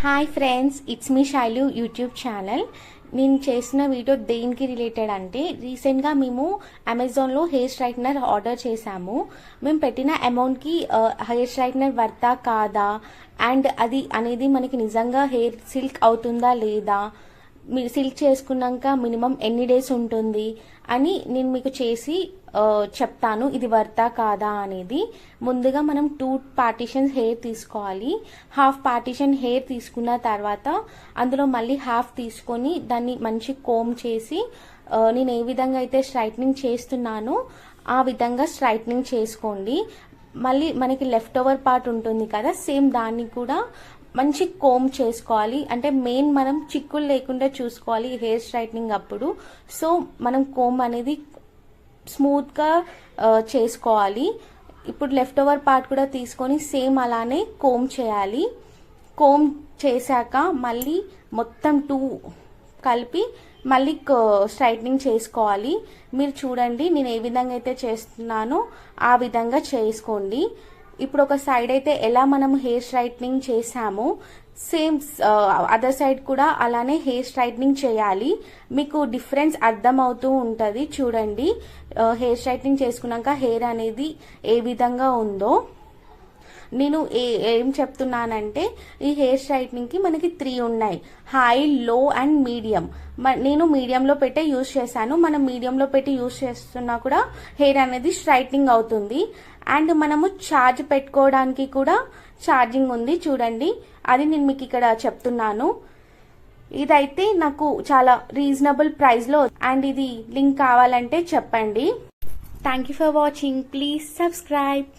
Hi friends, it's me Shailu YouTube channel. నేను చేసిన video దేనికి రిలేటెడ్ అంటే, రీసెంట్గా మేము అమెజాన్లో హెయిర్ స్ట్రైట్నర్ ఆర్డర్ చేశాము. మేము పెట్టిన అమౌంట్కి హెయిర్ స్ట్రైట్నర్ వర్తా కాదా, అండ్ అది అనేది మనకి నిజంగా హెయిర్ సిల్క్ అవుతుందా లేదా, మీరు సిల్క్ చేసుకున్నాక మినిమం ఎన్ని డేస్ ఉంటుంది అని నేను మీకు చేసి చెప్తాను, ఇది వర్తా కాదా అనేది. ముందుగా మనం 2 పార్టీషన్స్ హెయిర్ తీసుకోవాలి. హాఫ్ పార్టీషన్ హెయిర్ తీసుకున్న తర్వాత అందులో మళ్ళీ హాఫ్ తీసుకొని దాన్ని మంచి కోమ్ చేసి నేను ఏ విధంగా అయితే స్ట్రైట్నింగ్ చేస్తున్నానో ఆ విధంగా స్ట్రైట్నింగ్ చేసుకోండి. మళ్ళీ మనకి లెఫ్ట్ ఓవర్ పార్ట్ ఉంటుంది కదా, సేమ్ దాన్ని కూడా మంచి కోమ్ చేసుకోవాలి. అంటే మెయిన్ మనం చిక్కులు లేకుండా చూసుకోవాలి హెయిర్ స్ట్రైట్నింగ్ అప్పుడు. సో మనం కోమ్ అనేది స్మూత్గా చేసుకోవాలి. ఇప్పుడు లెఫ్ట్ ఓవర్ పార్ట్ కూడా తీసుకొని సేమ్ అలానే కోమ్ చేయాలి. కోమ్ చేశాక మళ్ళీ మొత్తం 2 కలిపి మళ్ళీ స్ట్రైట్నింగ్ చేసుకోవాలి. మీరు చూడండి నేను ఏ విధంగా అయితే చేస్తున్నానో ఆ విధంగా చేసుకోండి. ఇప్పుడు ఒక సైడ్ అయితే ఎలా మనం హెయిర్ స్ట్రైట్నింగ్ చేసామో సేమ్ అదర్ సైడ్ కూడా అలానే హెయిర్ స్ట్రైట్నింగ్ చేయాలి. మీకు డిఫరెన్స్ అర్థమవుతూ ఉంటుంది. చూడండి హెయిర్ స్ట్రైట్నింగ్ చేసుకున్నాక హెయిర్ అనేది ఏ విధంగా ఉందో. నేను ఏం చెప్తున్నానంటే, ఈ హెయిర్ స్ట్రైట్నింగ్కి మనకి 3 ఉన్నాయి, హై, లో అండ్ మీడియం. నేను మీడియంలో పెట్టే యూజ్ చేశాను. మనం మీడియంలో పెట్టి యూజ్ చేస్తున్నా కూడా హెయిర్ అనేది స్ట్రైట్నింగ్ అవుతుంది. అండ్ మనము ఛార్జ్ పెట్టుకోవడానికి కూడా ఛార్జింగ్ ఉంది, చూడండి అది నేను మీకు ఇక్కడ చెప్తున్నాను. ఇదైతే నాకు చాలా రీజనబుల్ ప్రైస్లో, అండ్ ఇది లింక్ కావాలంటే చెప్పండి. Thank you for watching. Please subscribe.